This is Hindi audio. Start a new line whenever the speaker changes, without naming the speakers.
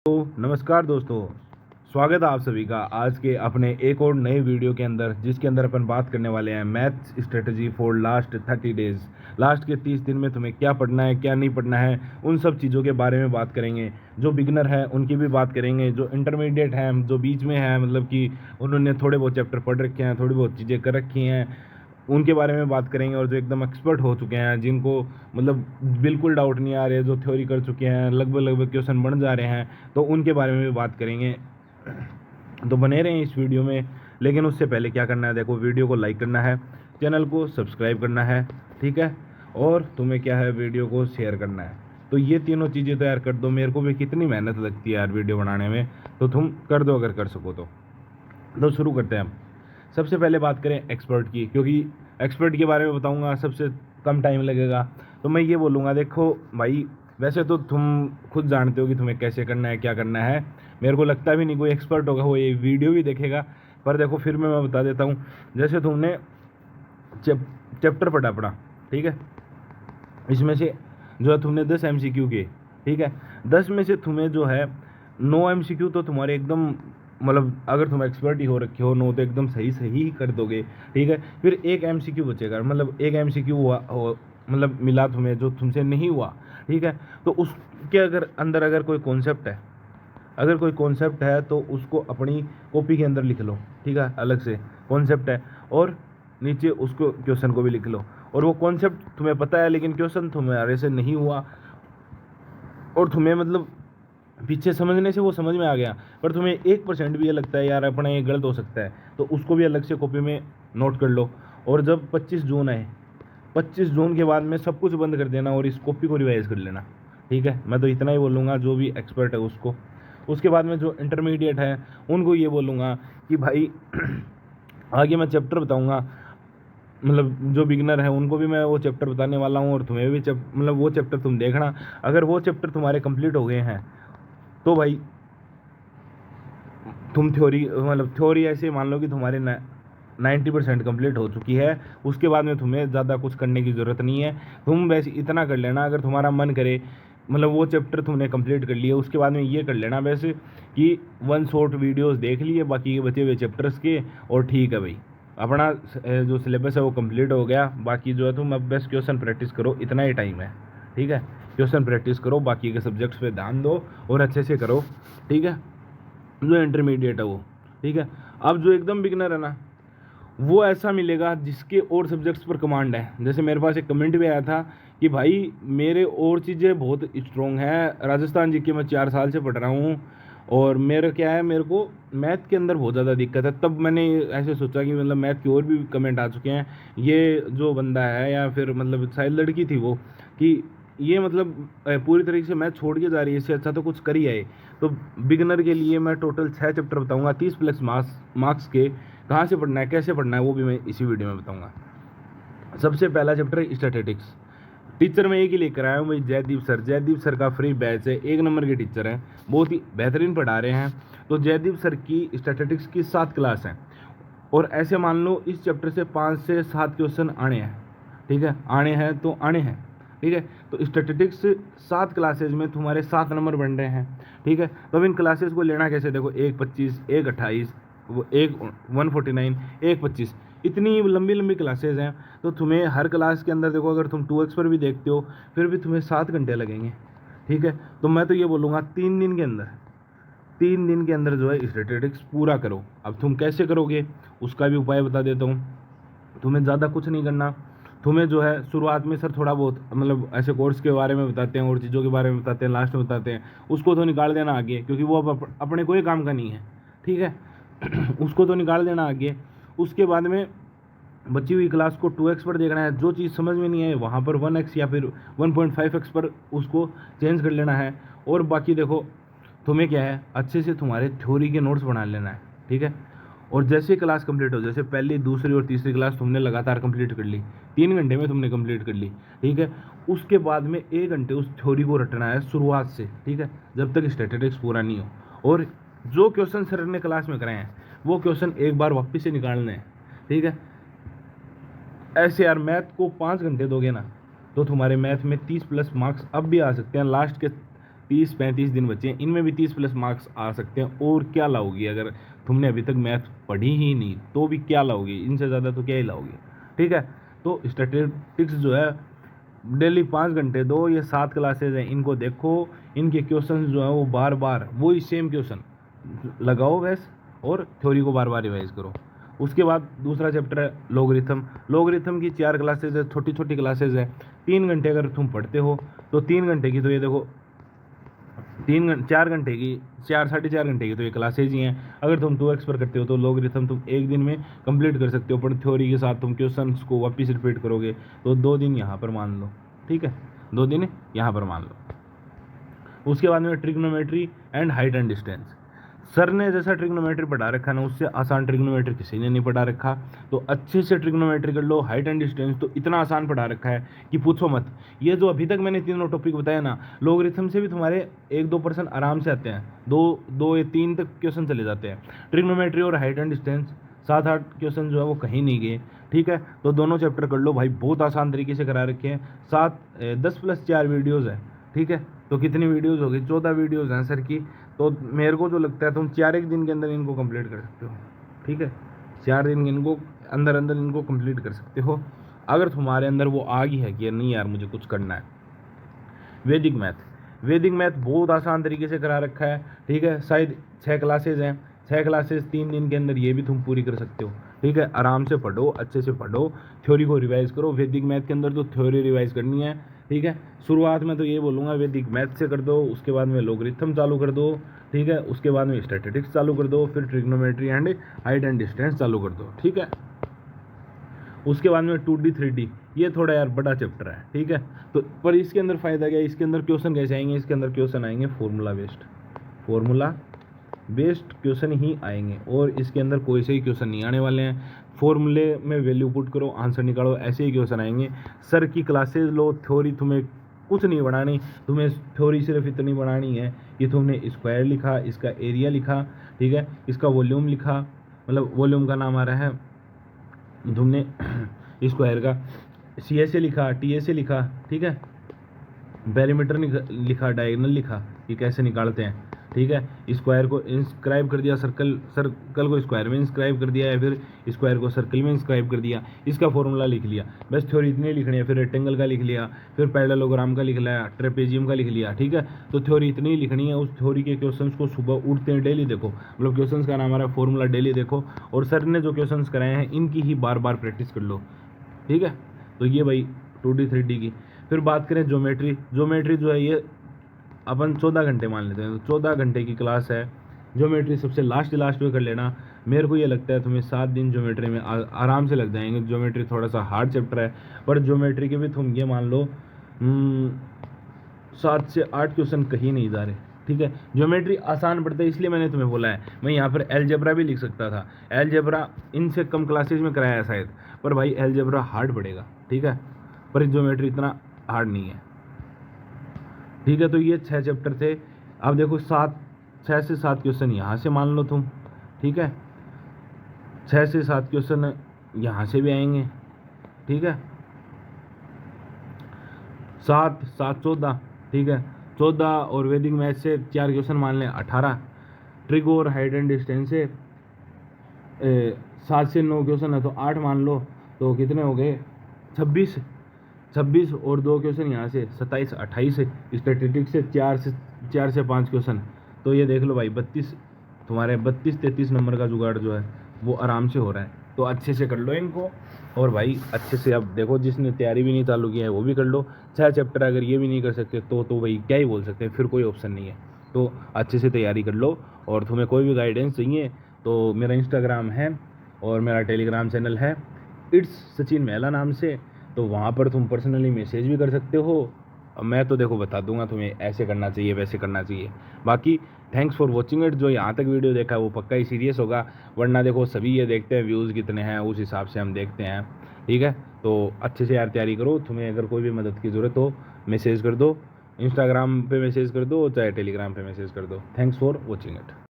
तो नमस्कार दोस्तों, स्वागत है आप सभी का आज के अपने एक और नए वीडियो के अंदर, जिसके अंदर अपन बात करने वाले हैं maths strategy for last 30 days. Last के 30 दिन में तुम्हें क्या पढ़ना है, क्या नहीं पढ़ना है, उन सब चीज़ों के बारे में बात करेंगे। जो बिगनर है उनकी भी बात करेंगे, जो इंटरमीडिएट हैं, जो बीच में है, मतलब कि उन्होंने थोड़े बहुत चैप्टर पढ़ रखे हैं, थोड़ी बहुत चीज़ें कर रखी हैं, उनके बारे में बात करेंगे। और जो एकदम एक्सपर्ट हो चुके हैं, जिनको मतलब बिल्कुल डाउट नहीं आ रहे, जो थ्योरी कर चुके हैं, लगभग लगभग क्वेश्चन बन जा रहे हैं, तो उनके बारे में भी बात करेंगे। तो बने रहें इस वीडियो में। लेकिन उससे पहले क्या करना है, देखो, वीडियो को लाइक करना है, चैनल को सब्सक्राइब करना है, ठीक है, और तुम्हें क्या है, वीडियो को शेयर करना है। तो ये तीनों चीज़ें तो यार कर दो। मेरे को भी कितनी मेहनत लगती है यार वीडियो बनाने में, तो तुम कर दो अगर कर सको तो शुरू करते हैं हम। सबसे पहले बात करें एक्सपर्ट की, क्योंकि एक्सपर्ट के बारे में बताऊंगा सबसे कम टाइम लगेगा। तो मैं ये बोलूँगा, देखो भाई, वैसे तो तुम खुद जानते हो कि तुम्हें कैसे करना है, क्या करना है। मेरे को लगता भी नहीं कोई एक्सपर्ट होगा वो ये वीडियो भी देखेगा, पर देखो फिर मैं बता देता हूँ। जैसे तुमने चैप्टर पढ़ा पढ़ा, ठीक है, इसमें से जो है तुमने 10 MCQ किए, ठीक है, 10 में से तुम्हें जो है 9 MCQ तो तुम्हारे एकदम, मतलब अगर तुम एक्सपर्ट ही हो रखे हो, 9 तो एकदम सही सही ही कर दोगे, ठीक है। फिर एक MCQ बचेगा, मतलब एक MCQ हुआ हो, मतलब मिला तुम्हें जो तुमसे नहीं हुआ, ठीक है। तो उसके अंदर अगर कोई कॉन्सेप्ट है, अगर कोई कॉन्सेप्ट है तो उसको अपनी कॉपी के अंदर लिख लो, ठीक है, अलग से कॉन्सेप्ट है, और नीचे उसको क्वेश्चन को भी लिख लो। और वो कॉन्सेप्ट तुम्हें पता है लेकिन क्वेश्चन तुम्हारे से नहीं हुआ, और तुम्हें मतलब पीछे समझने से वो समझ में आ गया, पर तुम्हें 1% भी ये लगता है यार अपना ये गलत हो सकता है, तो उसको भी अलग से कॉपी में नोट कर लो। और जब 25 जून आए, 25 जून के बाद में सब कुछ बंद कर देना और इस कॉपी को रिवाइज कर लेना, ठीक है। मैं तो इतना ही बोलूँगा जो भी एक्सपर्ट है उसको। उसके बाद में जो इंटरमीडिएट है उनको ये बोलूँगा कि भाई आगे मैं चैप्टर बताऊँगा, मतलब जो बिगनर है उनको भी मैं वो चैप्टर बताने वाला हूँ, और तुम्हें भी मतलब वो चैप्टर तुम देखना। अगर वो चैप्टर तुम्हारे कंप्लीट हो गए हैं तो भाई तुम थ्योरी, मतलब थ्योरी ऐसे मान लो कि तुम्हारे 90% कंप्लीट हो चुकी है। उसके बाद में तुम्हें ज़्यादा कुछ करने की ज़रूरत नहीं है। तुम वैसे इतना कर लेना, अगर तुम्हारा मन करे, मतलब वो चैप्टर तुमने कंप्लीट कर लिए, उसके बाद में ये कर लेना वैसे कि वन शॉट वीडियोस देख लिए बाकी के बचे हुए चैप्टर्स के, और ठीक है भाई, अपना जो सिलेबस है वो कंप्लीट हो गया। बाकी जो है तुम अब बस क्वेश्चन प्रैक्टिस करो, इतना ही टाइम है, ठीक है। क्वेश्चन प्रैक्टिस करो, बाकी के सब्जेक्ट्स पे ध्यान दो और अच्छे से करो, ठीक है। जो इंटरमीडिएट है वो, ठीक है। अब जो एकदम बिगनर है ना, वो ऐसा मिलेगा जिसके और सब्जेक्ट्स पर कमांड है। जैसे मेरे पास एक कमेंट भी आया था कि भाई मेरे और चीज़ें बहुत स्ट्रॉन्ग हैं, राजस्थान जी के मैं 4 साल से पढ़ रहा हूँ, और मेरा क्या है, मेरे को मैथ के अंदर बहुत ज़्यादा दिक्कत है। तब मैंने ऐसे सोचा कि मतलब मैथ की और भी कमेंट आ चुके हैं, ये जो बंदा है, या फिर मतलब शायद लड़की थी वो, कि ये मतलब पूरी तरीके से मैथ छोड़ के जा रही है, इससे अच्छा तो कुछ कर ही आए। तो बिगनर के लिए मैं टोटल 6 चैप्टर बताऊंगा, 30+ मार्क्स के। कहाँ से पढ़ना है, कैसे पढ़ना है, वो भी मैं इसी वीडियो में बताऊंगा। सबसे पहला चैप्टर है स्टैटिस्टिक्स। टीचर मैं एक ही लेकर आया हूँ भाई, जयदीप सर। जयदीप सर का फ्री बैच है, 1 नंबर के टीचर हैं, बहुत ही बेहतरीन पढ़ा रहे हैं। तो जयदीप सर की स्टैटिस्टिक्स की 7 क्लास हैं, और ऐसे मान लो इस चैप्टर से 5 से 7 क्वेश्चन आने हैं, ठीक है, आने हैं तो आने हैं, ठीक है। तो स्टैटिस्टिक्स 7 क्लासेज में तुम्हारे 7 नंबर बन रहे हैं, ठीक है। तो अब इन क्लासेज को लेना कैसे, देखो, 1 25, 1 28, वो 1 149, 1 25, इतनी लंबी लंबी क्लासेज हैं। तो तुम्हें हर क्लास के अंदर, देखो, अगर तुम 2x पर भी देखते हो, फिर भी तुम्हें 7 घंटे लगेंगे, ठीक है। तो मैं तो ये बोलूँगा 3 दिन के अंदर, 3 दिन के अंदर जो है स्टैटिस्टिक्स पूरा करो। अब तुम कैसे करोगे उसका भी उपाय बता देता हूँ। तुम्हें ज़्यादा कुछ नहीं करना। तुम्हें जो है शुरुआत में सर थोड़ा बहुत, मतलब ऐसे कोर्स के बारे में बताते हैं और चीज़ों के बारे में बताते हैं, लास्ट में बताते हैं, उसको तो निकाल देना आगे, क्योंकि वो अब अपने कोई काम का नहीं है, ठीक है। उसको तो निकाल देना आगे। उसके बाद में बची हुई क्लास को 2x पर देखना है। जो चीज़ समझ में नहीं आए वहाँ पर 1x या फिर 1.5x पर उसको चेंज कर लेना है। और बाकी देखो, तुम्हें क्या है, अच्छे से तुम्हारे थ्योरी के नोट्स बना लेना है, ठीक है। और जैसे क्लास कंप्लीट हो, जैसे पहली, दूसरी और तीसरी क्लास तुमने लगातार कंप्लीट कर ली, 3 घंटे में तुमने कंप्लीट कर ली, ठीक है। उसके बाद में 1 घंटे उस थ्योरी को रटना है शुरुआत से, ठीक है, जब तक स्टैटिस्टिक्स पूरा नहीं हो। और जो क्वेश्चन सर ने क्लास में कराए हैं वो क्वेश्चन एक बार वापस से निकालने हैं, ठीक है। ऐसे यार मैथ को 5 घंटे दोगे ना, तो तुम्हारे मैथ में 30+ मार्क्स अब भी आ सकते हैं। लास्ट के 30-35 दिन बचे हैं, इनमें भी 30+ मार्क्स आ सकते हैं। और क्या लाओगी अगर तुमने अभी तक मैथ पढ़ी ही नहीं, तो भी क्या लाओगी, इनसे ज़्यादा तो क्या ही लाओगी। ठीक है, तो स्टैटिस्टिक्स जो है डेली 5 घंटे दो, ये 7 क्लासेज हैं, इनको देखो, इनके क्वेश्चन जो है वो बार बार वही सेम क्वेश्चन लगाओ बस, और थ्योरी को बार बार रिवाइज करो। उसके बाद दूसरा चैप्टर है लॉगरिथम। लॉगरिथम की 4 क्लासेज है, छोटी छोटी क्लासेज है। 3 घंटे अगर तुम पढ़ते हो तो 3 घंटे की तो ये देखो 4 घंटे की 4-4.5 घंटे की तो ये क्लासेज ही हैं। अगर तुम 2x पर करते हो तो लॉगरिथम तुम एक दिन में कंप्लीट कर सकते हो, पर थ्योरी के साथ तुम क्वेश्चंस को वापस रिपीट करोगे तो 2 दिन यहाँ पर मान लो। ठीक है, 2 दिन यहाँ पर मान लो। उसके बाद में trigonometry and height and distance. Sir ने जैसा ट्रिग्नोमेट्री पढ़ा रखा ना, उससे आसान ट्रिग्नोमेट्री किसी ने नहीं पढ़ा रखा। तो अच्छे से ट्रिग्नोमेट्री कर लो। हाइट एंड डिस्टेंस तो इतना आसान पढ़ा रखा है कि पूछो मत। ये जो अभी तक मैंने तीनों टॉपिक बताया ना, लॉगरिथम से भी तुम्हारे 1-2% आराम से आते हैं, 2 या 3 तक क्वेश्चन चले जाते हैं। ट्रिग्नोमेट्री और हाइट एंड डिस्टेंस 7-8 क्वेश्चन जो है वो कहीं नहीं गए। ठीक है, तो दोनों चैप्टर कर लो भाई, बहुत आसान तरीके से करा रखे हैं। 10+4 वीडियोज़ है। ठीक है, तो कितनी वीडियोज़ होगी, 14 वीडियोज़ हैं सर की। तो मेरे को जो लगता है तुम 4 दिन के अंदर इनको कंप्लीट कर सकते हो। ठीक है, 4 दिन इनको अंदर इनको कंप्लीट कर सकते हो, अगर तुम्हारे अंदर वो आ गई है कि नहीं यार मुझे कुछ करना है। वैदिक मैथ बहुत आसान तरीके से करा रखा है। ठीक है, शायद 6 क्लासेज हैं, 6 क्लासेज 3 दिन के अंदर ये भी तुम पूरी कर सकते हो। ठीक है, आराम से पढ़ो, अच्छे से पढ़ो, थ्योरी को रिवाइज करो। वैदिक मैथ के अंदर तो थ्योरी रिवाइज करनी है। ठीक है, शुरुआत में तो ये बोलूँगा वैदिक मैथ से कर दो, उसके बाद में लॉगरिथम चालू कर दो। ठीक है, उसके बाद में स्टैटिस्टिक्स चालू कर दो, फिर trigonometry and height and distance चालू कर दो। ठीक है, उसके बाद में 2D 3D, ये थोड़ा यार बड़ा चैप्टर है। ठीक है, तो पर इसके अंदर फ़ायदा क्या है, इसके अंदर क्वेश्चन कैसे आएंगे, इसके अंदर क्वेश्चन आएंगे फॉर्मूला बेस्ड क्वेश्चन ही आएंगे, और इसके अंदर कोई से ही क्वेश्चन नहीं आने वाले हैं। फॉर्मूले में वैल्यू पुट करो, आंसर निकालो, ऐसे ही क्वेश्चन आएंगे। सर की क्लासेज लो, थ्योरी तुम्हें कुछ नहीं बनानी, तुम्हें थ्योरी सिर्फ इतनी बनानी है कि तुमने स्क्वायर लिखा, इसका एरिया लिखा, ठीक है, इसका वॉल्यूम लिखा, मतलब वॉल्यूम का नाम आ रहा है, तुमने स्क्वायर का CSA लिखा, TSA लिखा, ठीक है, पेरीमीटर लिखा, डायगोनल लिखा कि कैसे निकालते हैं। ठीक है, स्क्वायर को इंस्क्राइब कर दिया, सर्कल को स्क्वायर में इंस्क्राइब कर दिया, या फिर स्क्वायर को सर्कल में इंस्क्राइब कर दिया, इसका फॉर्मूला लिख लिया। बस थ्योरी इतनी लिखनी है। फिर रेक्टेंगल का लिख लिया, फिर पैरेललोग्राम का लिख लिया, ट्रेपेजियम का लिख लिया। ठीक है, तो थ्योरी इतनी लिखनी है। उस थ्योरी के क्वेश्चंस को सुबह उठते हैं डेली देखो, मतलब क्वेश्चंस का नाम आ रहा है फॉर्मूला, डेली देखो, और सर ने जो क्वेश्चंस कराए हैं इनकी ही बार बार प्रैक्टिस कर लो। ठीक है, तो ये भाई 2D 3D की। फिर बात करें ज्योमेट्री जो है ये अपन 14 घंटे मान लेते हैं, तो 14 घंटे की क्लास है। ज्योमेट्री सबसे लास्ट में कर लेना। मेरे को ये लगता है तुम्हें 7 दिन ज्योमेट्री में आराम से लग जाएंगे। ज्योमेट्री थोड़ा सा हार्ड चैप्टर है, पर ज्योमेट्री के भी तुम ये मान लो 7 से 8 क्वेश्चन कहीं नहीं जा रहे। ठीक है, ज्योमेट्री आसान पड़ता है, इसलिए मैंने तुम्हें बोला है। मैं यहाँ पर अलजेब्रा भी लिख सकता था, अलजेब्रा इनसे कम क्लासेज में कराया शायद, पर भाई अलजेब्रा हार्ड पड़ेगा। ठीक है, पर ज्योमेट्री इतना हार्ड नहीं है। ठीक है, तो ये 6 चैप्टर थे। अब देखो 6 से 7 क्वेश्चन यहाँ से मान लो तुम। ठीक है, 6 से 7 क्वेश्चन यहाँ से भी आएंगे। ठीक है, 7 7 14। ठीक है, 14 और वैदिक मैथ से 4 क्वेश्चन मान लें, 18। ट्रिग और हाइट एंड डिस्टेंस से 7 से 9 क्वेश्चन है, तो 8 मान लो, तो कितने हो गए 26 और 2 क्वेश्चन यहाँ से 27 28। स्टैटिस्टिक्स से 4 से 5 क्वेश्चन, तो ये देख लो भाई 32, तुम्हारे 32-33 नंबर का जुगाड़ जो है वो आराम से हो रहा है। तो अच्छे से कर लो इनको, और भाई अच्छे से अब देखो जिसने तैयारी भी नहीं चालू की है वो भी कर लो। 6 चैप्टर अगर ये भी नहीं कर सकते तो भाई क्या ही बोल सकते हैं, फिर कोई ऑप्शन नहीं है। तो अच्छे से तैयारी कर लो, और तुम्हें कोई भी गाइडेंस चाहिए तो मेरा इंस्टाग्राम है और मेरा टेलीग्राम चैनल है, इट्स सचिन मेहला नाम से, तो वहाँ पर तुम पर्सनली मैसेज भी कर सकते हो। मैं तो देखो बता दूंगा तुम्हें ऐसे करना चाहिए, वैसे करना चाहिए। बाकी थैंक्स फॉर वॉचिंग इट। जो यहाँ तक वीडियो देखा है वो पक्का ही सीरियस होगा, वरना देखो सभी ये देखते हैं व्यूज़ कितने हैं, उस हिसाब से हम देखते हैं। ठीक है, तो अच्छे से यार तैयारी करो। तुम्हें अगर कोई भी मदद की ज़रूरत हो मैसेज कर दो, इंस्टाग्राम पे मैसेज कर दो, चाहे टेलीग्राम पे मैसेज कर दो। Thanks for watching it.